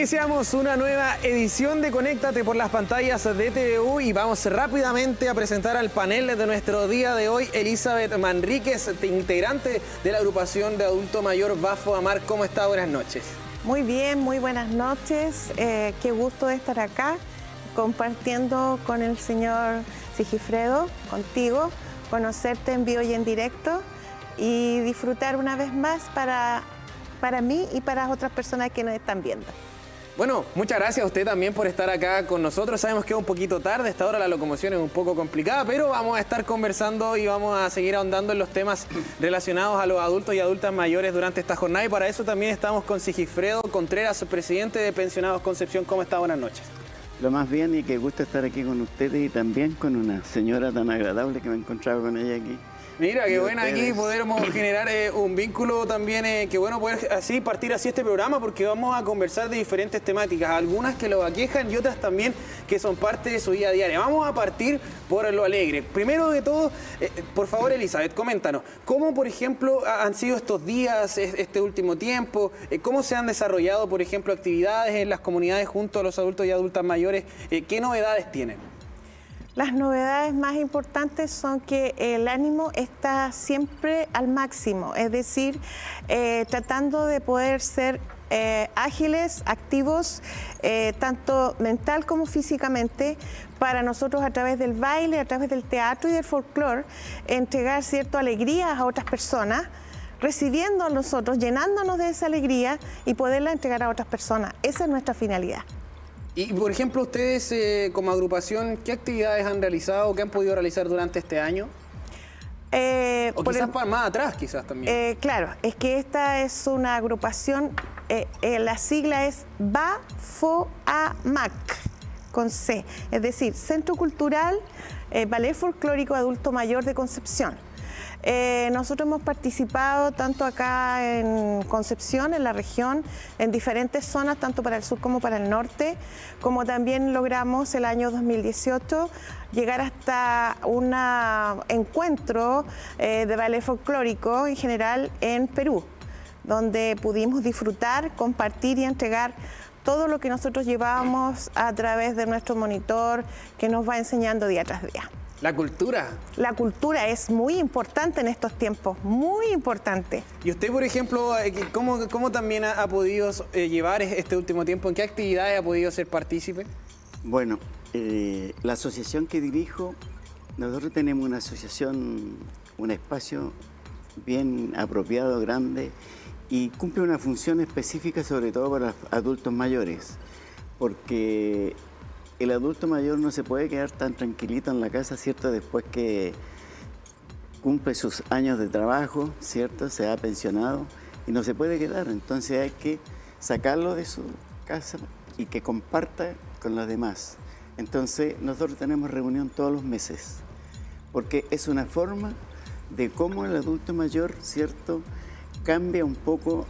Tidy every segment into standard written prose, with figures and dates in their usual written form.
Iniciamos una nueva edición de Conéctate por las pantallas de TVU y vamos rápidamente a presentar al panel de nuestro día de hoy. Elizabeth Manríquez, integrante de la agrupación de adulto mayor Bafo Amar. ¿Cómo está? Buenas noches. Muy bien, muy buenas noches. Qué gusto de estar acá compartiendo con el señor Sigifredo, contigo, conocerte en vivo y en directo y disfrutar una vez más para mí y para otras personas que nos están viendo. Bueno, muchas gracias a usted también por estar acá con nosotros. Sabemos que es un poquito tarde, a esta hora la locomoción es un poco complicada, pero vamos a estar conversando y vamos a seguir ahondando en los temas relacionados a los adultos y adultas mayores durante esta jornada. Y para eso también estamos con Sigifredo Contreras, presidente de Pensionados Concepción. ¿Cómo está? Buenas noches. Lo más bien, y qué gusto estar aquí con ustedes y también con una señora tan agradable que me he encontrado con ella aquí. Mira, qué bueno aquí podermos generar un vínculo también, qué bueno poder partir así este programa, porque vamos a conversar de diferentes temáticas, algunas que lo aquejan y otras también que son parte de su vida diaria. Vamos a partir por lo alegre. Primero de todo, por favor, Elizabeth, coméntanos, ¿cómo, por ejemplo, han sido estos días, este último tiempo? ¿Cómo se han desarrollado, por ejemplo, actividades en las comunidades junto a los adultos y adultas mayores? ¿Qué novedades tienen? Las novedades más importantes son que el ánimo está siempre al máximo, es decir, tratando de poder ser ágiles, activos, tanto mental como físicamente, para nosotros a través del baile, a través del teatro y del folclore, entregar cierta alegría a otras personas, recibiendo a nosotros, llenándonos de esa alegría y poderla entregar a otras personas. Esa es nuestra finalidad. Y, por ejemplo, ustedes como agrupación, ¿qué actividades han realizado, qué han podido realizar durante este año? O quizás más atrás, quizás también. Claro, es que esta es una agrupación, la sigla es BAFOAMAC, con C, es decir, Centro Cultural Ballet Folclórico Adulto Mayor de Concepción. Nosotros hemos participado tanto acá en Concepción, en la región, en diferentes zonas, tanto para el sur como para el norte, como también logramos el año 2018 llegar hasta un encuentro de ballet folclórico en general en Perú, donde pudimos disfrutar, compartir y entregar todo lo que nosotros llevábamos a través de nuestro monitor que nos va enseñando día tras día. La cultura. La cultura es muy importante en estos tiempos, muy importante. Y usted, por ejemplo, ¿cómo también ha podido llevar este último tiempo? ¿En qué actividades ha podido ser partícipe? Bueno, la asociación que dirijo, nosotros tenemos una asociación, un espacio bien apropiado, grande, y cumple una función específica sobre todo para los adultos mayores, porque el adulto mayor no se puede quedar tan tranquilito en la casa, ¿cierto? Después que cumple sus años de trabajo, ¿cierto? Se ha pensionado y no se puede quedar. Entonces hay que sacarlo de su casa y que comparta con los demás. Entonces nosotros tenemos reunión todos los meses, porque es una forma de cómo el adulto mayor, ¿cierto? Cambia un poco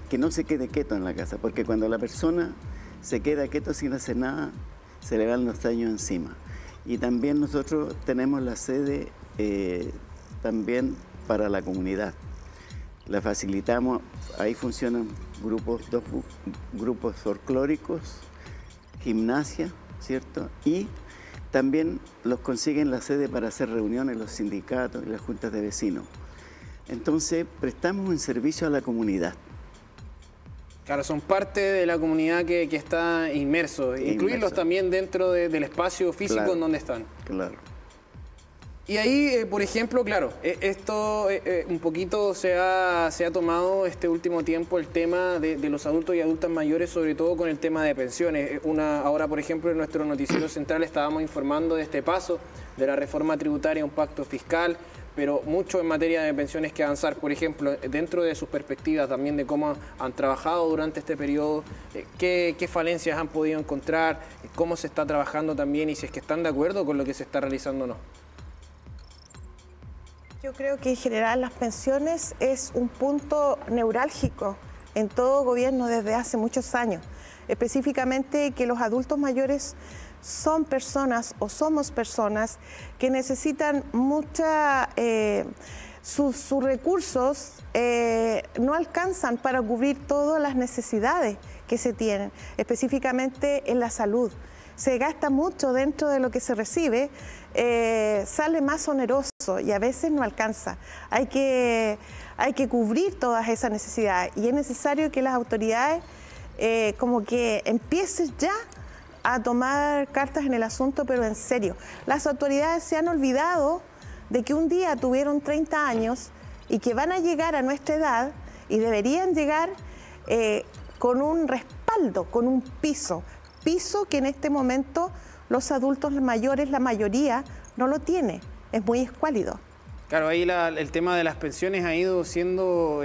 que no se quede quieto en la casa, porque cuando la persona se queda quieto sin hacer nada, se le van los años encima. Y también nosotros tenemos la sede también para la comunidad. La facilitamos, ahí funcionan dos grupos folclóricos, gimnasia, ¿cierto? Y también los consiguen la sede para hacer reuniones los sindicatos y las juntas de vecinos. Entonces, prestamos un servicio a la comunidad. Claro, son parte de la comunidad que está inmerso. Incluirlos también dentro del espacio físico, claro, en donde están. Claro. Y ahí, por ejemplo, claro, esto un poquito se ha tomado este último tiempo el tema de los adultos y adultas mayores, sobre todo con el tema de pensiones. Ahora, por ejemplo, en nuestro noticiero central estábamos informando de este paso de la reforma tributaria a un pacto fiscal, pero mucho en materia de pensiones que avanzar. Por ejemplo, dentro de sus perspectivas también de cómo han trabajado durante este periodo, qué falencias han podido encontrar, cómo se está trabajando también y si es que están de acuerdo con lo que se está realizando o no. Yo creo que en general las pensiones es un punto neurálgico en todo gobierno desde hace muchos años. Específicamente que los adultos mayores son personas o somos personas que necesitan mucha sus recursos no alcanzan para cubrir todas las necesidades que se tienen, específicamente en la salud. Se gasta mucho dentro de lo que se recibe, sale más oneroso y a veces no alcanza. Hay que cubrir todas esas necesidades y es necesario que las autoridades como que empiecen ya a tomar cartas en el asunto, pero en serio. Las autoridades se han olvidado de que un día tuvieron 30 años y que van a llegar a nuestra edad y deberían llegar con un respaldo, con un piso que en este momento los adultos mayores, la mayoría, no lo tiene, es muy escuálido. Claro, ahí el tema de las pensiones ha ido siendo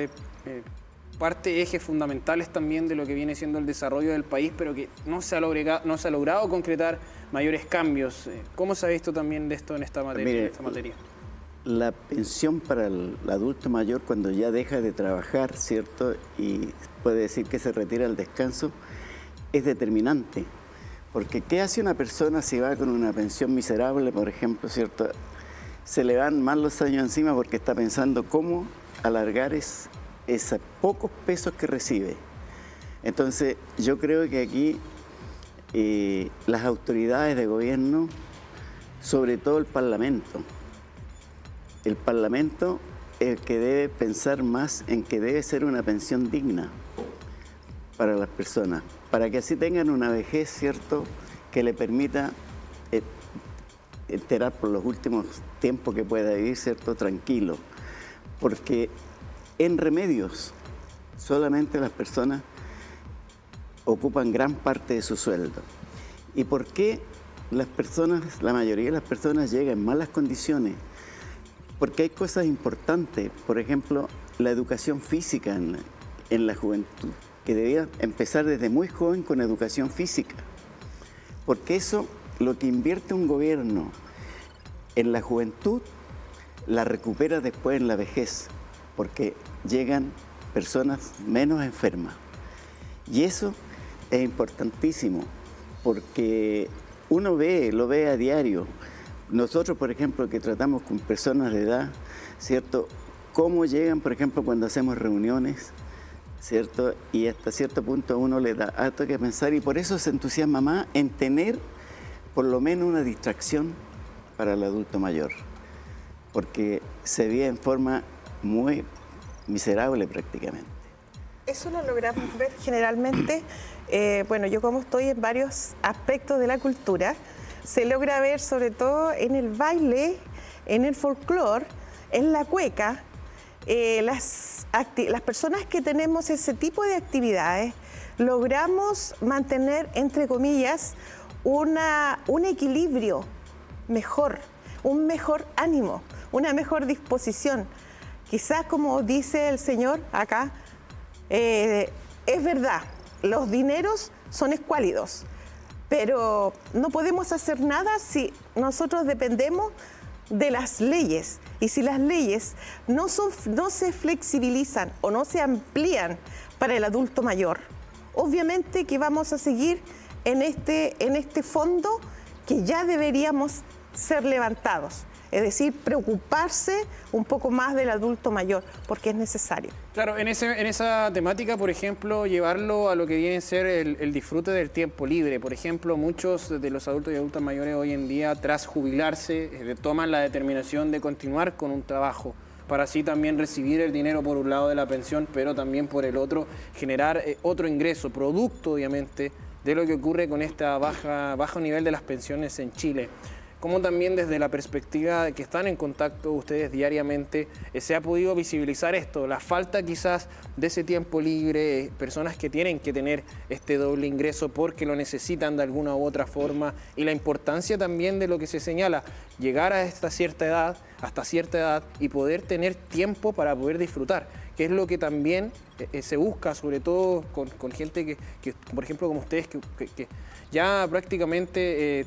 ejes fundamentales también de lo que viene siendo el desarrollo del país, pero que no se ha logrado concretar mayores cambios. ¿Cómo se ha visto también de esto en esta materia? Mire, la pensión para el adulto mayor cuando ya deja de trabajar, ¿cierto? Y puede decir que se retira al descanso, es determinante. Porque ¿qué hace una persona si va con una pensión miserable, por ejemplo, ¿cierto? Se le van más los años encima porque está pensando cómo alargar esos pocos pesos que recibe. Entonces, yo creo que aquí las autoridades de gobierno, sobre todo el Parlamento es el que debe pensar más en que debe ser una pensión digna para las personas, para que así tengan una vejez, ¿cierto?, que le permita enterar por los últimos tiempos que pueda vivir, ¿cierto?, tranquilo. Porque en remedios solamente las personas ocupan gran parte de su sueldo. ¿Y por qué la mayoría de las personas llegan en malas condiciones? Porque hay cosas importantes, por ejemplo, la educación física en la juventud, que debía empezar desde muy joven con educación física. Porque eso, lo que invierte un gobierno en la juventud, la recupera después en la vejez, porque llegan personas menos enfermas. Y eso es importantísimo, porque uno lo ve a diario. Nosotros, por ejemplo, que tratamos con personas de edad, ¿cierto?, cómo llegan, por ejemplo, cuando hacemos reuniones, ¿cierto? Y hasta cierto punto a uno le da harto que pensar y por eso se entusiasma más en tener por lo menos una distracción para el adulto mayor, porque se vive en forma muy miserable prácticamente. Eso lo logramos ver generalmente, bueno, yo como estoy en varios aspectos de la cultura, se logra ver sobre todo en el baile, en el folclore, en la cueca. Las personas que tenemos ese tipo de actividades logramos mantener, entre comillas, un equilibrio mejor, un mejor ánimo, una mejor disposición. Quizás, como dice el señor acá, es verdad, los dineros son escuálidos, pero no podemos hacer nada si nosotros dependemos de las leyes. Y si las leyes no se flexibilizan o no se amplían para el adulto mayor, obviamente que vamos a seguir en este fondo que ya deberíamos ser levantados. Es decir, preocuparse un poco más del adulto mayor, porque es necesario. Claro, en esa temática, por ejemplo, llevarlo a lo que viene a ser el disfrute del tiempo libre. Por ejemplo, muchos de los adultos y adultas mayores hoy en día, tras jubilarse, toman la determinación de continuar con un trabajo, para así también recibir el dinero por un lado de la pensión, pero también por el otro generar otro ingreso, producto obviamente de lo que ocurre con este bajo nivel de las pensiones en Chile. Como también desde la perspectiva de que están en contacto ustedes diariamente, se ha podido visibilizar esto, la falta quizás de ese tiempo libre, personas que tienen que tener este doble ingreso porque lo necesitan de alguna u otra forma, y la importancia también de lo que se señala, llegar a hasta cierta edad y poder tener tiempo para poder disfrutar, que es lo que también se busca, sobre todo con gente que, por ejemplo, como ustedes, que ya prácticamente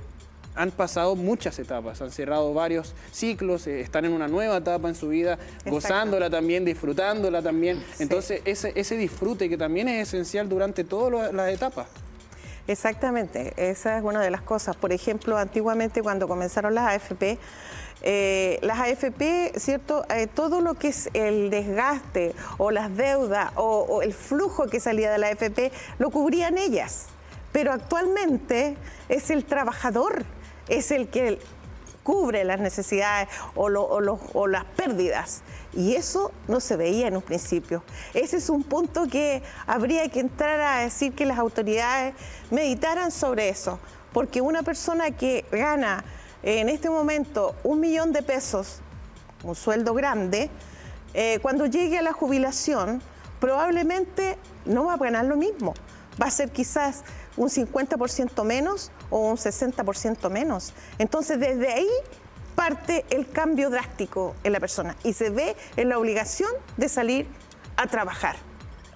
han pasado muchas etapas, han cerrado varios ciclos, están en una nueva etapa en su vida, gozándola también, disfrutándola también. Sí. Entonces, ese disfrute que también es esencial durante todas las etapas. Exactamente, esa es una de las cosas. Por ejemplo, antiguamente cuando comenzaron las AFP, Las AFP, ¿cierto? Todo lo que es el desgaste o las deudas o el flujo que salía de la AFP lo cubrían ellas. Pero actualmente es el trabajador, es el que cubre las necesidades o las pérdidas. Y eso no se veía en un principio. Ese es un punto que habría que entrar a decir que las autoridades meditaran sobre eso. Porque una persona que gana en este momento 1 millón de pesos, un sueldo grande, cuando llegue a la jubilación, probablemente no va a ganar lo mismo. Va a ser quizás un 50% menos o un 60% menos. Entonces, desde ahí parte el cambio drástico en la persona y se ve en la obligación de salir a trabajar,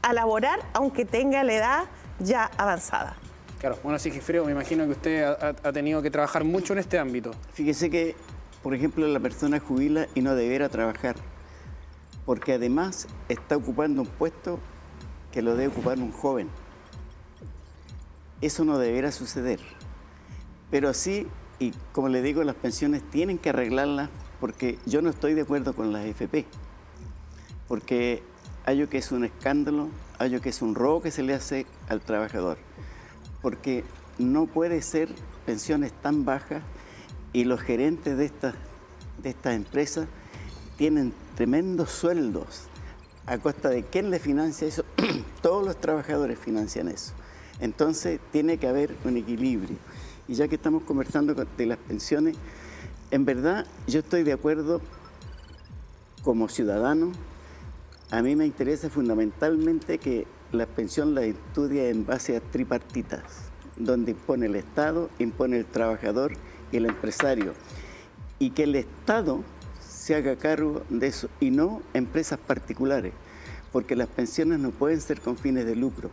a laborar, aunque tenga la edad ya avanzada. Claro, bueno, Sigifredo, me imagino que usted ha tenido que trabajar mucho en este ámbito. Fíjese que, por ejemplo, la persona jubila y no deberá trabajar, porque además está ocupando un puesto que lo debe ocupar un joven. Eso no deberá suceder. Pero sí, y como le digo, las pensiones tienen que arreglarlas, porque yo no estoy de acuerdo con las AFP, porque hay que es un escándalo, hay que es un robo que se le hace al trabajador, porque no puede ser pensiones tan bajas y los gerentes de estas empresas tienen tremendos sueldos. ¿A costa de quién le financia eso? Todos los trabajadores financian eso. Entonces tiene que haber un equilibrio. Y ya que estamos conversando de las pensiones, en verdad yo estoy de acuerdo como ciudadano. A mí me interesa fundamentalmente que la pensión la estudie en base a tripartitas, donde impone el Estado, impone el trabajador y el empresario. Y que el Estado se haga cargo de eso y no empresas particulares, porque las pensiones no pueden ser con fines de lucro.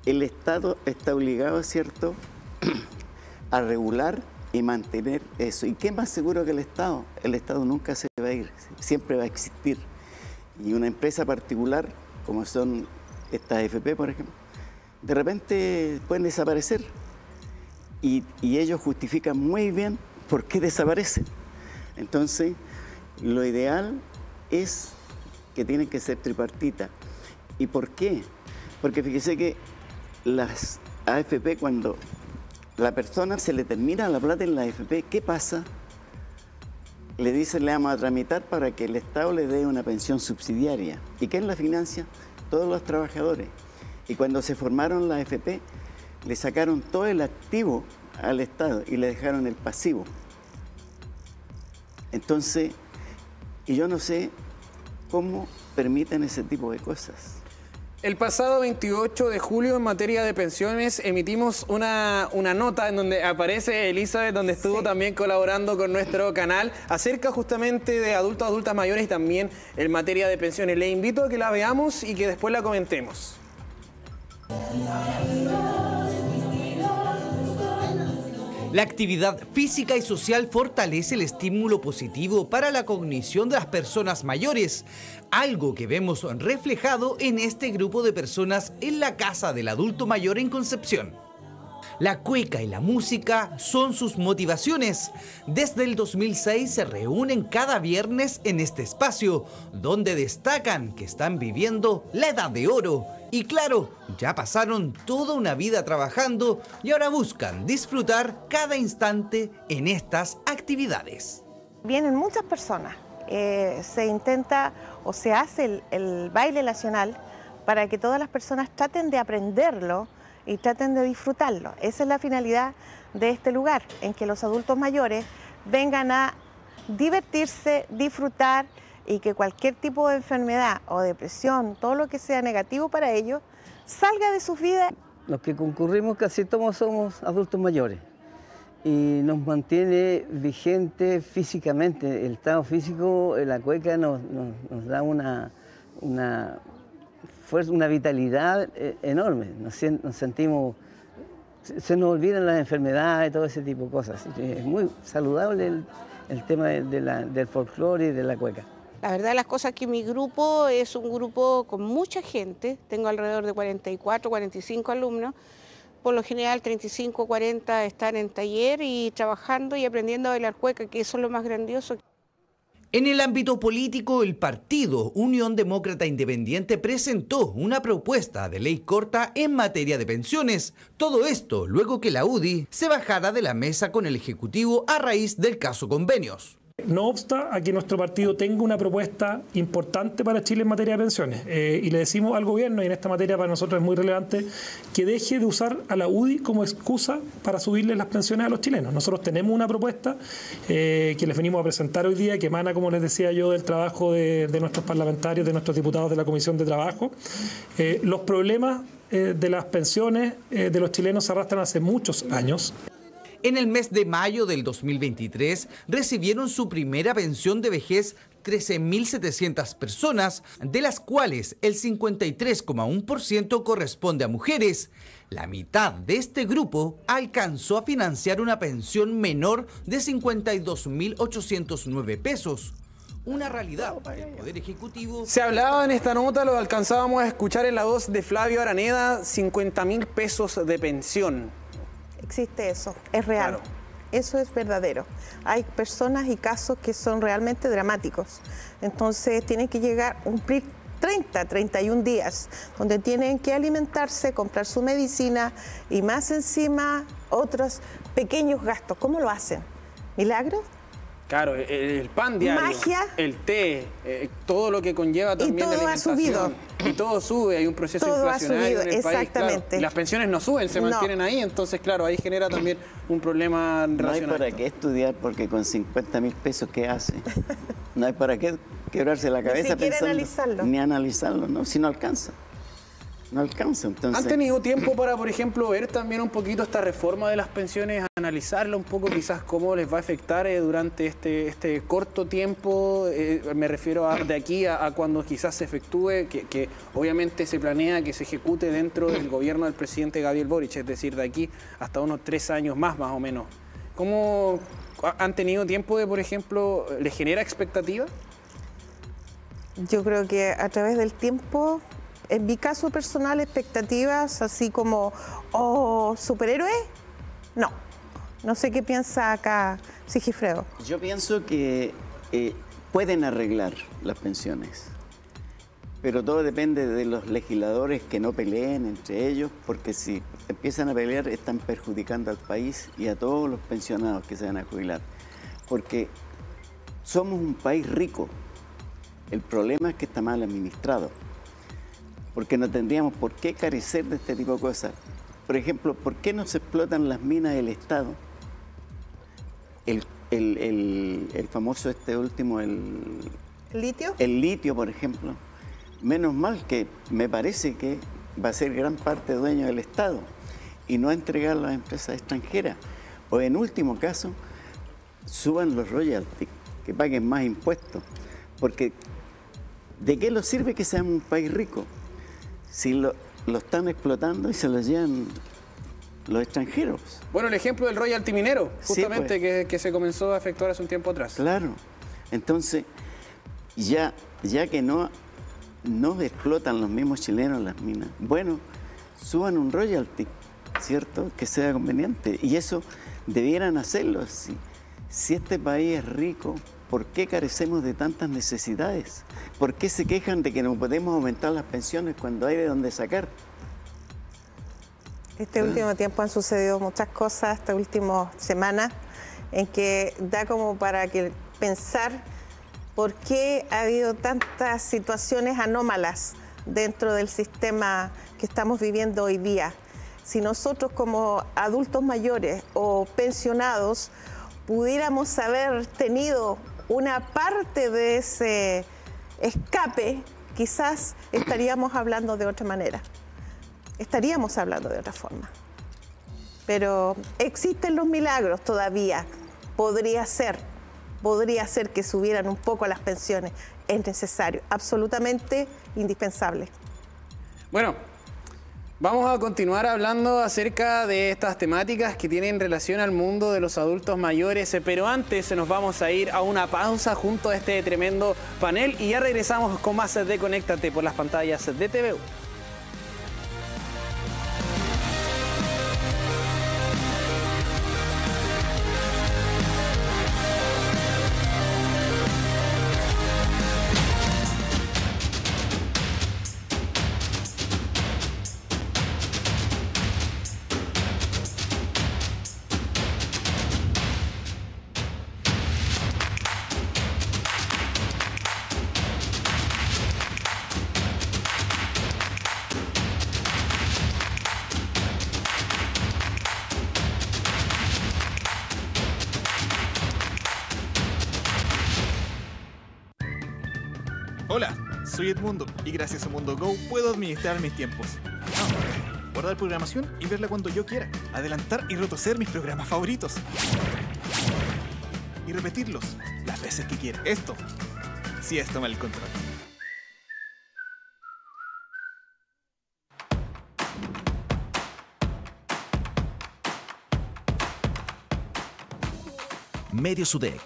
El Estado está obligado, ¿cierto?, a regular y mantener eso. ¿Y qué más seguro que el Estado? El Estado nunca se va a ir, siempre va a existir. Y una empresa particular, como son estas AFP, por ejemplo, de repente pueden desaparecer. Y ellos justifican muy bien por qué desaparecen. Entonces, lo ideal es que tienen que ser tripartitas. ¿Y por qué? Porque fíjese que las AFP, cuando la persona se le termina la plata en la AFP, ¿qué pasa? Le dicen, le vamos a tramitar para que el Estado le dé una pensión subsidiaria. ¿Y quién la financia? Todos los trabajadores. Y cuando se formaron las AFP, le sacaron todo el activo al Estado y le dejaron el pasivo. Entonces, y yo no sé cómo permiten ese tipo de cosas. El pasado 28 de julio, en materia de pensiones, emitimos una nota en donde aparece Elizabeth, donde estuvo también colaborando con nuestro canal, acerca justamente de adultos, adultas mayores y también en materia de pensiones. Le invito a que la veamos y que después la comentemos. La actividad física y social fortalece el estímulo positivo para la cognición de las personas mayores, algo que vemos reflejado en este grupo de personas en la Casa del Adulto Mayor en Concepción. La cueca y la música son sus motivaciones. Desde el 2006 se reúnen cada viernes en este espacio, donde destacan que están viviendo la edad de oro. Y claro, ya pasaron toda una vida trabajando y ahora buscan disfrutar cada instante en estas actividades. Vienen muchas personas. Se intenta o se hace el baile nacional para que todas las personas traten de aprenderlo y traten de disfrutarlo. Esa es la finalidad de este lugar, en que los adultos mayores vengan a divertirse, disfrutar y que cualquier tipo de enfermedad o depresión, todo lo que sea negativo para ellos, salga de sus vidas. Los que concurrimos casi todos somos adultos mayores y nos mantiene vigente físicamente. El estado físico, la cueca nos da una fuerza, una vitalidad enorme. Nos sentimos, se nos olvidan las enfermedades, todo ese tipo de cosas. Es muy saludable el tema del folclore y de la cueca. La verdad, las cosas que mi grupo es un grupo con mucha gente, tengo alrededor de 44, 45 alumnos, por lo general 35, 40 están en taller y trabajando y aprendiendo a bailar cueca, que eso es lo más grandioso. En el ámbito político, el partido Unión Demócrata Independiente presentó una propuesta de ley corta en materia de pensiones. Todo esto luego que la UDI se bajara de la mesa con el Ejecutivo a raíz del caso Convenios. No obsta a que nuestro partido tenga una propuesta importante para Chile en materia de pensiones. Y le decimos al gobierno, y en esta materia para nosotros es muy relevante, que deje de usar a la UDI como excusa para subirle las pensiones a los chilenos. Nosotros tenemos una propuesta que les venimos a presentar hoy día, que emana, como les decía yo, del trabajo de nuestros parlamentarios, de nuestros diputados de la Comisión de Trabajo. Los problemas de las pensiones de los chilenos se arrastran hace muchos años. En el mes de mayo del 2023 recibieron su primera pensión de vejez 13.700 personas, de las cuales el 53,1% corresponde a mujeres. La mitad de este grupo alcanzó a financiar una pensión menor de 52.809 pesos. Una realidad del Poder Ejecutivo. Se hablaba en esta nota, lo alcanzábamos a escuchar en la voz de Flavio Araneda, 50.000 pesos de pensión. Existe eso, es real, Claro. Eso es verdadero. Hay personas y casos que son realmente dramáticos, entonces tienen que cumplir 30, 31 días, donde tienen que alimentarse, comprar su medicina y más encima otros pequeños gastos. ¿Cómo lo hacen? ¿Milagros? Claro, el pan diario, Magia. el té, todo lo que conlleva también todo la ha alimentación. subido. Y todo sube, hay un proceso Todo ha inflacionario subido, en el país. exactamente. Claro. Y las pensiones no suben, se No. mantienen ahí, entonces claro, ahí genera también un problema No hay relacionado. para qué estudiar porque con 50.000 pesos, ¿qué hace? No hay para qué quebrarse la cabeza siquiera pensando. analizarlo. Ni analizarlo, ¿no? Si no alcanza. No alcanza, entonces. ¿Han tenido tiempo para, por ejemplo, ver también un poquito esta reforma de las pensiones, analizarla un poco, quizás cómo les va a afectar durante este corto tiempo? Me refiero de aquí a cuando quizás se efectúe, que obviamente se planea que se ejecute dentro del gobierno del presidente Gabriel Boric, es decir, de aquí hasta unos 3 años más o menos. ¿Cómo han tenido tiempo de, por ejemplo, les genera expectativa? Yo creo que a través del tiempo, en mi caso personal, expectativas así como, superhéroe, no sé qué piensa acá Sigifredo. Yo pienso que pueden arreglar las pensiones, pero todo depende de los legisladores que no peleen entre ellos, porque si empiezan a pelear están perjudicando al país y a todos los pensionados que se van a jubilar, porque somos un país rico. El problema es que está mal administrado, porque no tendríamos por qué carecer de este tipo de cosas. Por ejemplo, ¿por qué no se explotan las minas del Estado? El famoso último, ¿Litio? el litio, por ejemplo. Menos mal que me parece que va a ser gran parte dueño del Estado y no entregar a las empresas extranjeras. O en último caso, suban los royalties, que paguen más impuestos. Porque ¿de qué les sirve que seamos un país rico si lo están explotando y se lo llevan los extranjeros? Bueno, el ejemplo del royalty minero, Sí, justamente, pues. que se comenzó a efectuar hace un tiempo atrás. Claro. Entonces, ya que no explotan los mismos chilenos las minas, bueno, suban un royalty, ¿cierto? Que sea conveniente. Y eso debieran hacerlo. Si este país es rico, ¿por qué carecemos de tantas necesidades? ¿Por qué se quejan de que no podemos aumentar las pensiones cuando hay de dónde sacar? Este último tiempo han sucedido muchas cosas, esta última semana, en que da como para que pensar por qué ha habido tantas situaciones anómalas dentro del sistema que estamos viviendo hoy día. Si nosotros como adultos mayores o pensionados pudiéramos haber tenido una parte de ese escape, quizás estaríamos hablando de otra manera. Estaríamos hablando de otra forma. Pero existen los milagros todavía. Podría ser que subieran un poco las pensiones. Es necesario, absolutamente indispensable. Bueno, vamos a continuar hablando acerca de estas temáticas que tienen relación al mundo de los adultos mayores, pero antes nos vamos a ir a una pausa junto a este tremendo panel y ya regresamos con más de Conéctate por las pantallas de TVU. soy Edmundo y gracias a Mundo Go puedo administrar mis tiempos. Guardar programación y verla cuando yo quiera. Adelantar y retroceder mis programas favoritos. Y repetirlos las veces que quiera. Esto toma el control. Medios UDEC,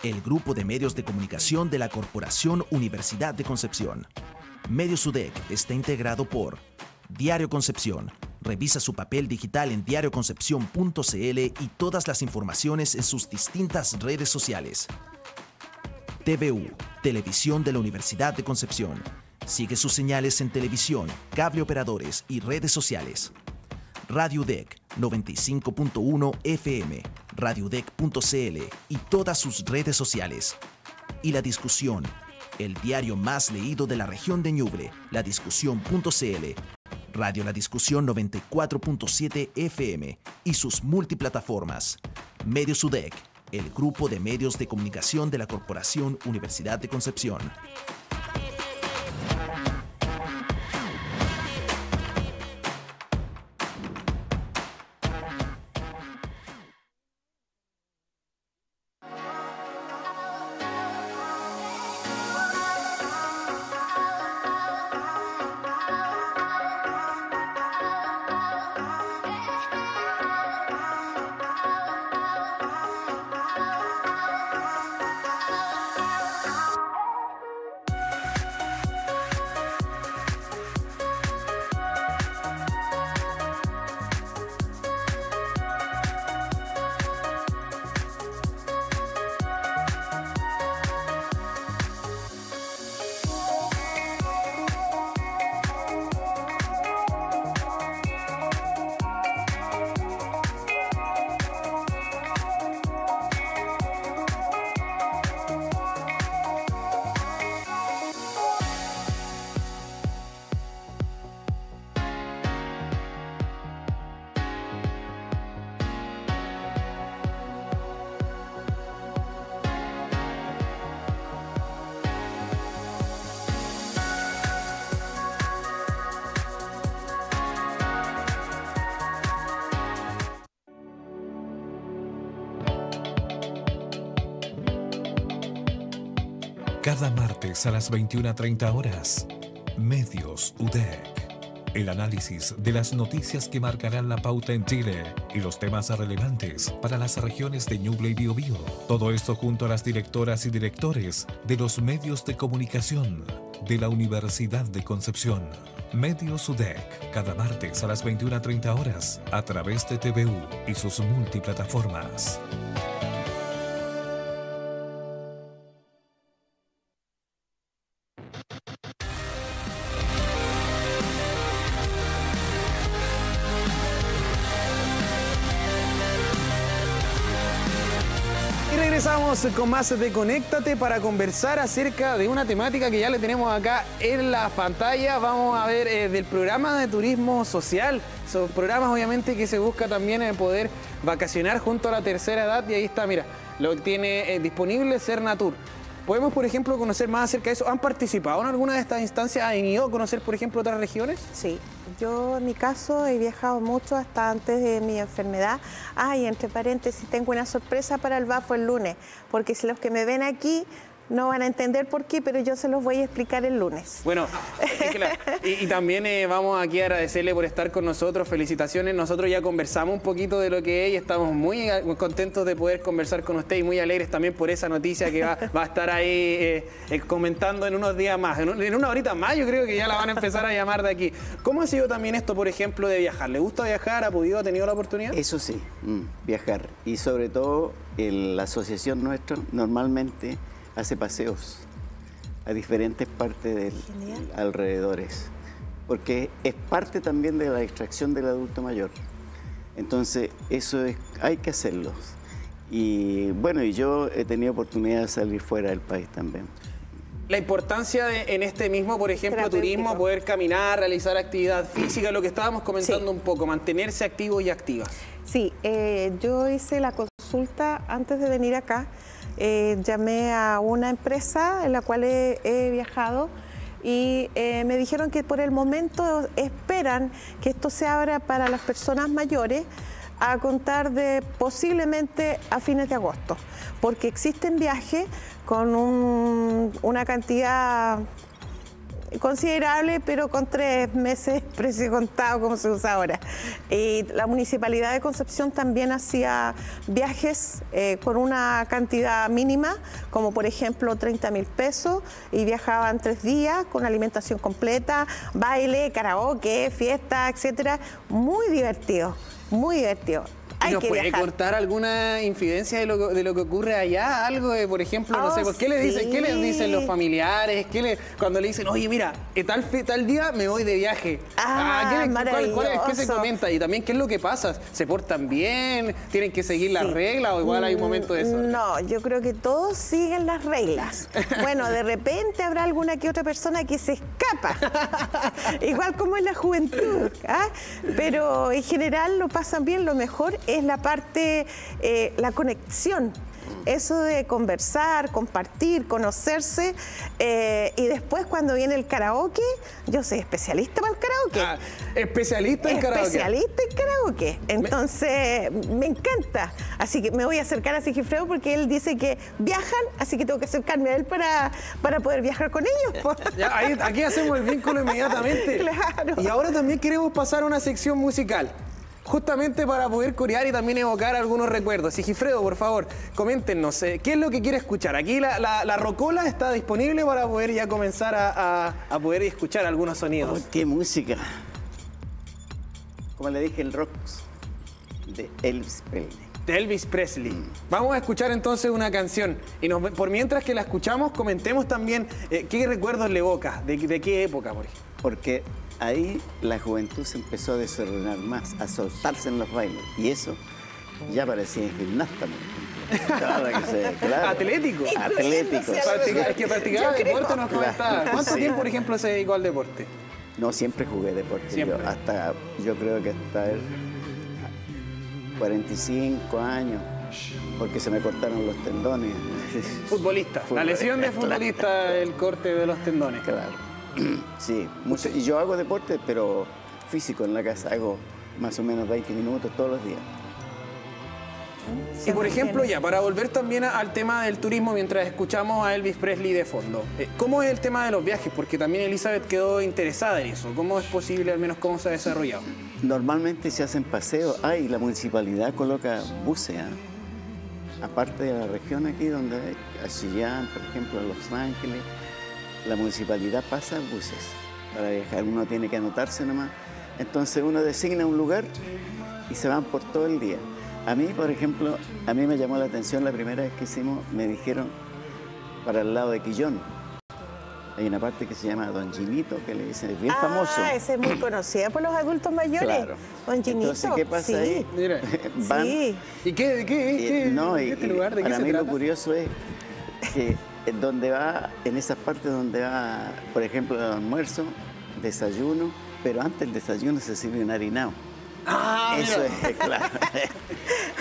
el grupo de medios de comunicación de la Corporación Universidad de Concepción. Medios UDEC está integrado por Diario Concepción. Revisa su papel digital en diarioconcepcion.cl y todas las informaciones en sus distintas redes sociales. TVU, Televisión de la Universidad de Concepción. Sigue sus señales en televisión, cable operadores y redes sociales. Radio UDEC 95.1 FM, radioudec.cl y todas sus redes sociales. Y La Discusión, el diario más leído de la región de Ñuble, ladiscusión.cl, Radio La Discusión 94.7 FM y sus multiplataformas. Medios UDEC, el grupo de medios de comunicación de la Corporación Universidad de Concepción. Cada martes a las 21:30 horas, Medios UDEC. El análisis de las noticias que marcarán la pauta en Chile y los temas relevantes para las regiones de Ñuble y Biobío. Todo esto junto a las directoras y directores de los medios de comunicación de la Universidad de Concepción. Medios UDEC, cada martes a las 21:30 horas, a través de TVU y sus multiplataformas. Regresamos con más de Conéctate para conversar acerca de una temática que ya le tenemos acá en la pantalla. Vamos a ver del programa de turismo social. Son programas obviamente que se busca también poder vacacionar junto a la tercera edad y ahí está, mira, lo que tiene disponible Cernatur. ¿Podemos, por ejemplo, conocer más acerca de eso? ¿Han participado en alguna de estas instancias? ¿Han ido a conocer, por ejemplo, otras regiones? Sí, yo en mi caso he viajado mucho hasta antes de mi enfermedad. Y entre paréntesis, tengo una sorpresa para el BAFO el lunes, porque si los que me ven aquí no van a entender por qué, pero yo se los voy a explicar el lunes. Bueno, claro. y también vamos aquí a agradecerle por estar con nosotros. Felicitaciones. Nosotros ya conversamos un poquito de lo que es y estamos muy contentos de poder conversar con usted y muy alegres también por esa noticia que va a estar ahí comentando en unos días más. En una horita más yo creo que ya la van a empezar a llamar de aquí. ¿Cómo ha sido también esto, por ejemplo, de viajar? ¿Le gusta viajar? ¿Ha tenido la oportunidad? Eso sí, viajar. Y sobre todo la asociación nuestra normalmente hace paseos a diferentes partes de alrededores, porque es parte también de la distracción del adulto mayor. Entonces, hay que hacerlo. Y bueno, y yo he tenido oportunidad de salir fuera del país también. La importancia en este mismo, por ejemplo, turismo, poder caminar, realizar actividad física, lo que estábamos comentando un poco, mantenerse activos y activas. Sí, yo hice la consulta antes de venir acá. Llamé a una empresa en la cual he viajado y me dijeron que por el momento esperan que esto se abra para las personas mayores a contar de posiblemente a fines de agosto, porque existen viajes con una cantidad considerable, pero con 3 meses precio contado, como se usa ahora. Y la Municipalidad de Concepción también hacía viajes con una cantidad mínima, como por ejemplo 30.000 pesos, y viajaban 3 días con alimentación completa, baile, karaoke, fiesta, etcétera. Muy divertido, muy divertido. ¿Y nos puede contar alguna infidencia de lo que ocurre allá? Algo de, por ejemplo, no sé, ¿qué les dicen los familiares? Cuando le dicen, oye, mira, tal día me voy de viaje? ¿Qué se comenta? Y también, ¿qué es lo que pasa? ¿Se portan bien? ¿Tienen que seguir las reglas o igual hay un momento de eso? No, yo creo que todos siguen las reglas. Bueno, de repente habrá alguna que otra persona que se escapa. Igual como en la juventud. Pero en general lo pasan bien. Lo mejor es la parte, la conexión. Eso de conversar, compartir, conocerse, y después cuando viene el karaoke, yo soy especialista para el karaoke. ¿Especialista en karaoke? Especialista en karaoke. Entonces, me encanta. Así que me voy a acercar a Sigifredo porque él dice que viajan, así que tengo que acercarme a él para poder viajar con ellos. Aquí hacemos el vínculo inmediatamente. Claro. Y ahora también queremos pasar a una sección musical, justamente para poder corear y también evocar algunos recuerdos. Sigifredo, por favor, coméntenos, ¿qué es lo que quiere escuchar? Aquí la rocola está disponible para poder ya comenzar a poder escuchar algunos sonidos. Oh, ¡qué música! Como le dije, el rock de Elvis Presley. De Elvis Presley. Vamos a escuchar entonces una canción. Y por mientras que la escuchamos, comentemos también qué recuerdos le evoca, de qué época, por ejemplo. Porque ahí la juventud se empezó a desordenar más, a soltarse en los bailes. Y eso ya parecía gimnasta. Claro. Atlético. Atlético. Es que practicaba deporte, nos comentaba. ¿Cuánto tiempo, por ejemplo, se dedicó al deporte? No, siempre jugué deporte. Siempre. Yo creo que hasta 45 años, porque se me cortaron los tendones. Futbolista. La lesión de futbolista, el corte de los tendones. Claro. Sí, mucho. Y yo hago deporte, pero físico en la casa. Hago más o menos 20 minutos todos los días. Y por ejemplo, ya, para volver también al tema del turismo, mientras escuchamos a Elvis Presley de fondo, ¿cómo es el tema de los viajes? Porque también Elizabeth quedó interesada en eso. ¿Cómo es posible, al menos cómo se ha desarrollado? Normalmente se hacen paseos. La municipalidad coloca buses, aparte de la región aquí, donde hay a Chillán, por ejemplo, a Los Ángeles. La municipalidad pasa buses para viajar. Uno tiene que anotarse nomás. Entonces uno designa un lugar y se van por todo el día. A mí, por ejemplo, a mí me llamó la atención la primera vez que hicimos, me dijeron para el lado de Quillón. Hay una parte que se llama Don Ginito, que le dicen, es bien famoso. Ese es muy conocido por los adultos mayores. Claro. Don Ginito. Entonces, ¿qué pasa ahí? Mira. Van, sí. ¿Y qué? No, ¿Este lugar de qué para se mí trata? lo curioso es que donde va, en esas partes donde va, por ejemplo, el almuerzo, desayuno, pero antes del desayuno se sirve un harinao. Eso mira. es, claro.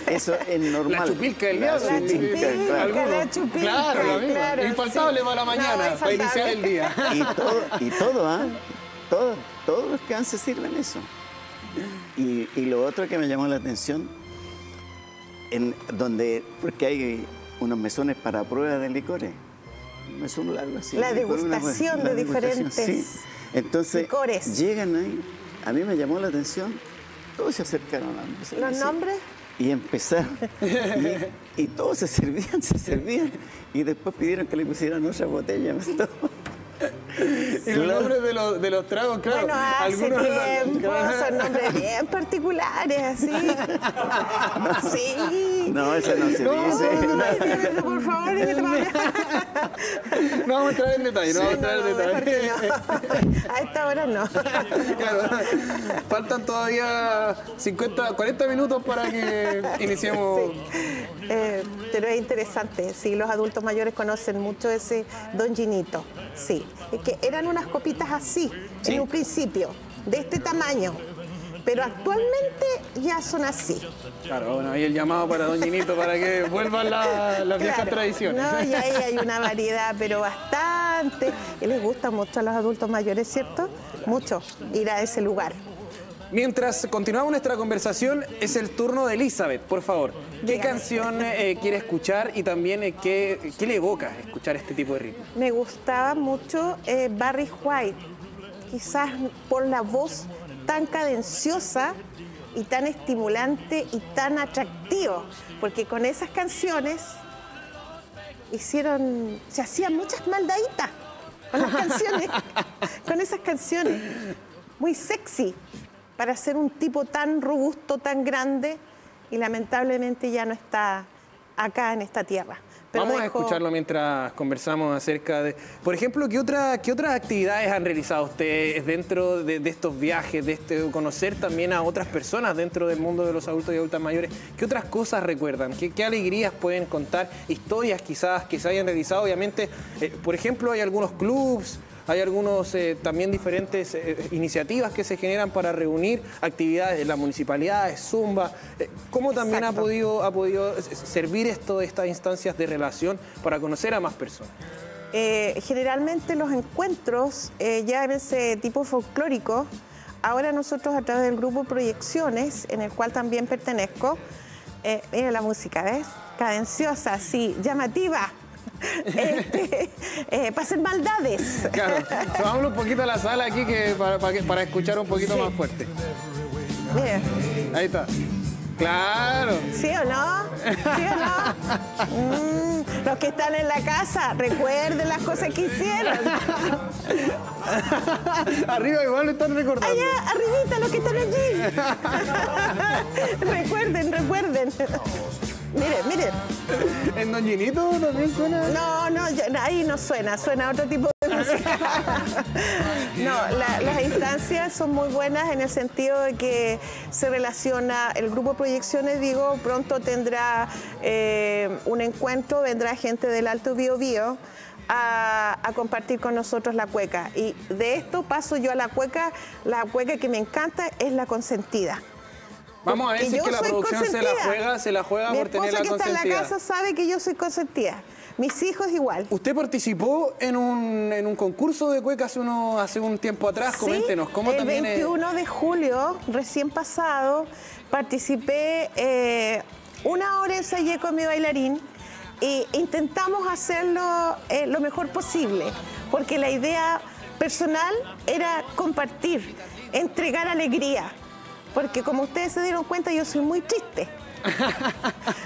Eso es normal. La chupilca del diablo. La chupilca, claro. la chupilca. Claro, la misma. Claro, Infaltable para la mañana, para iniciar el día. Todos los que van se sirven eso. Y lo otro que me llamó la atención, porque hay unos mesones para prueba de licores. Un mesón largo así. La degustación de diferentes sí. Entonces, licores. Llegan ahí, a mí me llamó la atención, todos se acercaron a mí. ¿Los nombres? Y empezaron, y todos se servían, y después pidieron que le pusieran otra botella. Y los nombres de los tragos, claro. Bueno, hace tiempo, son nombres bien particulares, así. Sí. No, eso no se dice. No, por favor, no vamos a entrar en detalle, A esta hora no. Claro, faltan todavía 40 minutos para que iniciemos. Sí. Pero es interesante, sí, los adultos mayores conocen mucho ese Don Ginito, sí. Es que eran unas copitas así, sí, en un principio, de este tamaño, pero actualmente ya son así. Claro, bueno, ahí el llamado para Don Ginito para que vuelvan las viejas tradiciones. No, y ahí hay una variedad, pero bastante bastante y les gusta mucho a los adultos mayores, ¿cierto? Mucho ir a ese lugar. Mientras continuamos nuestra conversación, es el turno de Elizabeth, por favor. ¿Qué canción quiere escuchar y también qué le evoca escuchar este tipo de ritmo? Me gustaba mucho Barry White, quizás por la voz tan cadenciosa y tan estimulante y tan atractivo, porque con esas canciones se hacían muchas maldaditas con las canciones, con esas canciones, muy sexy para ser un tipo tan robusto, tan grande y lamentablemente ya no está acá en esta tierra. Pero vamos a escucharlo mientras conversamos acerca de... Por ejemplo, ¿qué otras actividades han realizado ustedes dentro de estos viajes, de conocer también a otras personas dentro del mundo de los adultos y adultas mayores? ¿Qué otras cosas recuerdan? ¿Qué alegrías pueden contar? Historias quizás que se hayan realizado. Obviamente, por ejemplo, hay algunos clubs, hay algunos también diferentes iniciativas que se generan para reunir actividades de las municipalidades, Zumba. ¿Cómo también ha podido servir estas instancias de relación para conocer a más personas? Generalmente los encuentros, ya en ese tipo folclórico, ahora nosotros a través del grupo Proyecciones, en el cual también pertenezco, mira la música, ¿ves? Cadenciosa, sí, llamativa. Para hacer maldades. Claro, subámosle un poquito a la sala aquí para escuchar un poquito más fuerte. Mira. Ahí está. Claro. ¿Sí o no? ¿Sí o no? Los que están en la casa, recuerden las cosas que hicieron. Arriba igual lo están recordando. Allá, arribita, los que están allí. Recuerden. Miren. ¿En Don Ginito también suena? No, ahí no suena otro tipo de música. No, las instancias son muy buenas en el sentido de que se relaciona, el grupo Proyecciones, digo, pronto tendrá un encuentro, vendrá gente del Alto Biobío a compartir con nosotros la cueca. Y de esto paso yo a la cueca que me encanta es la consentida. Vamos a ver si es que la producción se la juega por tener la consentida. Mi esposa que está en la casa sabe que yo soy consentida. Mis hijos igual. Usted participó en un concurso de cueca hace un tiempo atrás. Sí, coméntenos, ¿cómo también el 21 de julio, recién pasado, participé, 1 hora ensayé con mi bailarín e intentamos hacerlo lo mejor posible, porque la idea personal era compartir, entregar alegría. Porque como ustedes se dieron cuenta, yo soy muy triste.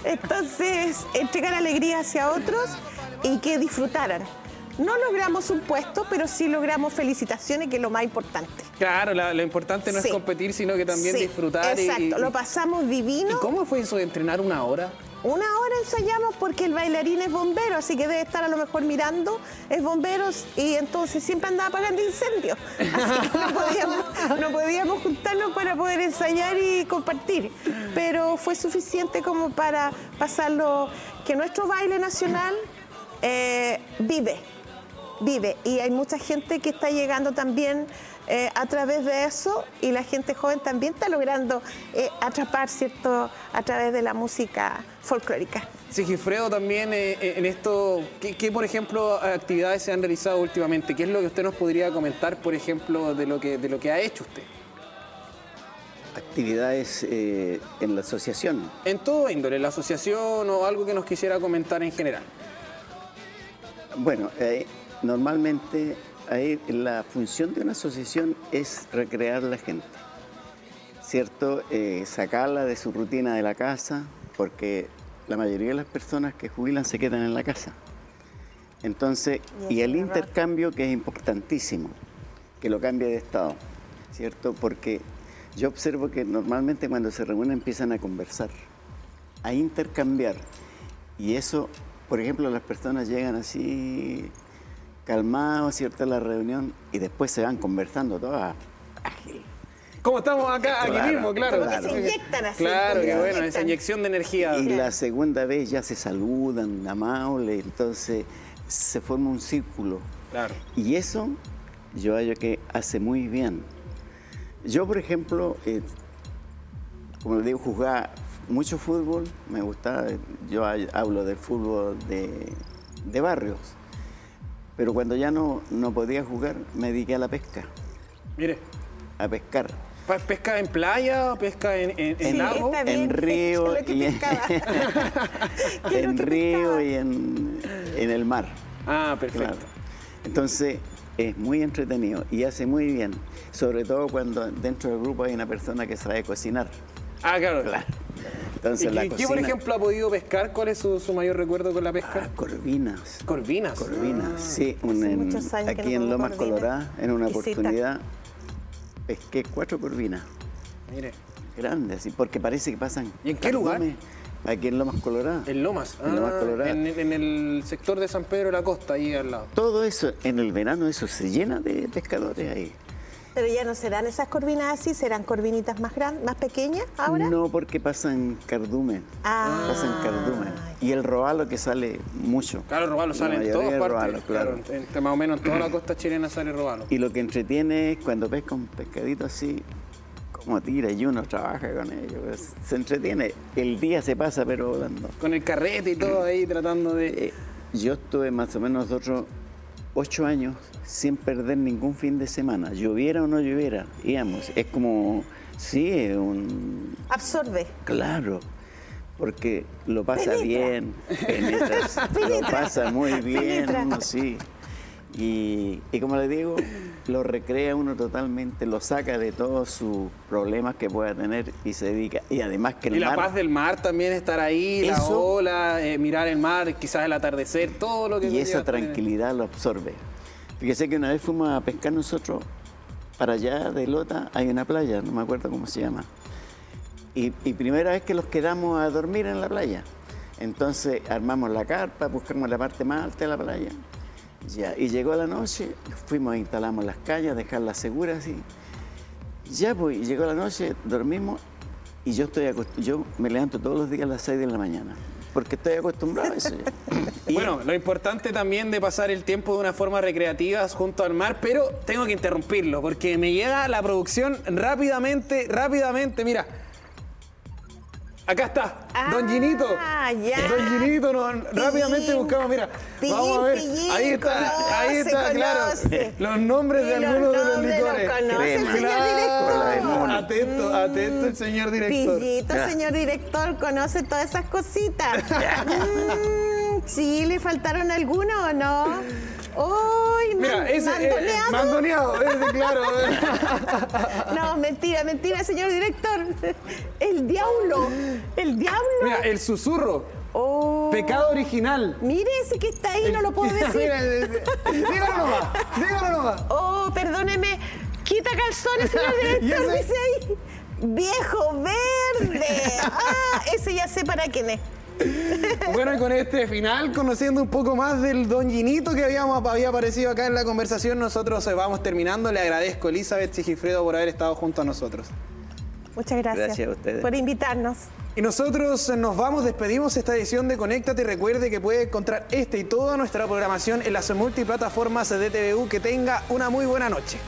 Entonces, entregar alegría hacia otros y que disfrutaran. No logramos un puesto, pero sí logramos felicitaciones, que es lo más importante. Claro, lo importante no es competir, sino que también disfrutar. Exacto, lo pasamos divino. ¿Y cómo fue eso de entrenar 1 hora? 1 hora ensayamos porque el bailarín es bombero, así que debe estar a lo mejor mirando, es bombero y entonces siempre andaba apagando incendios. Así que no podíamos juntarnos para poder ensayar y compartir. Pero fue suficiente como para pasarlo, que nuestro baile nacional vive. Y hay mucha gente que está llegando también a través de eso, y la gente joven también está logrando atrapar, ¿cierto?, a través de la música folclórica. Sigifredo, también en esto, ¿qué, por ejemplo, actividades se han realizado últimamente? ¿Qué es lo que usted nos podría comentar, por ejemplo, de lo que ha hecho usted? Actividades en la asociación. En todo índole, la asociación o algo que nos quisiera comentar en general. Bueno, normalmente la función de una asociación es recrear a la gente, ¿cierto? Sacarla de su rutina de la casa, porque la mayoría de las personas que jubilan se quedan en la casa. Entonces, y el intercambio, que es importantísimo, que lo cambie de estado, ¿cierto? Porque yo observo que normalmente cuando se reúnen empiezan a conversar, a intercambiar, y eso, por ejemplo, las personas llegan así calmados, ¿cierto?, a la reunión, y después se van conversando todas ágil. ¿Cómo estamos acá? Aquí mismo, claro. Se inyectan así. Claro, que bueno, esa inyección de energía. Y la segunda vez ya se saludan, amables, entonces se forma un círculo. Claro. Y eso yo hallo que hace muy bien. Yo, por ejemplo, como les digo, jugaba mucho fútbol, me gustaba, yo hablo del fútbol de barrios. Pero cuando ya no podía jugar, me dediqué a la pesca, Mire, a pescar. ¿pesca en playa, pesca en lago? está bien, En río es lo que y pescaba. ¿Qué es lo en que río pescaba? y en el mar. Ah, perfecto. Claro. Entonces es muy entretenido y hace muy bien, sobre todo cuando dentro del grupo hay una persona que sabe cocinar. Ah, claro. Claro. Entonces la ¿Y cocina. qué, por ejemplo, ha podido pescar? ¿Cuál es su mayor recuerdo con la pesca? Corvinas. Corvinas. Corvinas, sí. muchos años que no aquí en como Lomas corvinas. Coloradas, en una Exquisita. oportunidad, pesqué 4 corvinas. Mire, Grandes, así, porque parece que pasan. ¿Y en qué lugar? Aquí en Lomas Coloradas. en Lomas. En Lomas Coloradas. En el sector de San Pedro de la Costa, ahí al lado. Todo eso, en el verano, eso se llena de pescadores ahí. Pero ya no serán esas corvinas así, serán corvinitas más grandes, más pequeñas ahora. No, porque pasan cardumen. Ah. Pasan cardumen. Y el robalo que sale mucho. Claro, robalo La sale en mayoría todas es partes. robalo, claro. Más o menos en toda la costa chilena sale robalo. Y lo que entretiene es cuando pesca un pescadito así, como tira y uno trabaja con ellos. Pues, se entretiene. El día se pasa, pero volando. Con el carrete y todo ahí tratando de... Yo estuve más o menos otros 8 años sin perder ningún fin de semana. Lloviera o no lloviera, íbamos. Es como, sí, es un... Absorbe. Claro, porque lo pasa Penetra. bien, penetra, lo Penetra. pasa muy bien, Penetra. uno sí. Y como le digo, lo recrea uno totalmente, lo saca de todos sus problemas que pueda tener y se dedica. Y además que el Y la mar, paz del mar también, estar ahí, la Eso- ola, mirar el mar, quizás el atardecer, todo lo que... y conlleva esa estar en- tranquilidad lo absorbe. Fíjese que una vez fuimos a pescar nosotros, para allá de Lota hay una playa, no me acuerdo cómo se llama. Y primera vez que los quedamos a dormir en la playa. Entonces armamos la carpa, buscamos la parte más alta de la playa. Ya, y llegó la noche, fuimos, instalamos las calles, dejarlas seguras así. Ya, pues, y llegó la noche, dormimos y yo me levanto todos los días a las 6 de la mañana, porque estoy acostumbrado a eso ya. Y Bueno, lo importante también de pasar el tiempo de una forma recreativa junto al mar, pero tengo que interrumpirlo porque me llega la producción rápidamente, mira. Acá está, Don Ginito. Ya. Don Ginito, rápidamente Pillín. buscamos, mira. Pillín, Vamos a ver. Pillín, Ahí está, conoce. claro. Los nombres de Y los algunos de los nombres los licores. conoce el Crema. señor Cola de director. mono. Atento el señor director. Pillito, Ya. señor director, conoce todas esas cositas. Sí, ¿le faltaron algunos o no? ¡Uy, Mira, ese mandoneado! mandoneado, ese, claro. No, mentira, señor director. El diablo. Mira, el susurro. Oh. Pecado original. Mire ese que está ahí, no lo puedo decir. Mira, dígalo nomás. Oh, perdóneme. Quita calzones, señor ¿Y director, ese? dice ahí. Viejo verde. Ah, ese ya sé para quién es. Bueno, y con este final, conociendo un poco más del Don Ginito que había aparecido acá en la conversación, nosotros vamos terminando. Le agradezco, Elizabeth Sigifredo, por haber estado junto a nosotros. Muchas gracias. Gracias a ustedes. Por invitarnos. Y nosotros nos vamos, despedimos esta edición de Conéctate. Recuerde que puede encontrar este y toda nuestra programación en las multiplataformas de TVU. Que tenga una muy buena noche.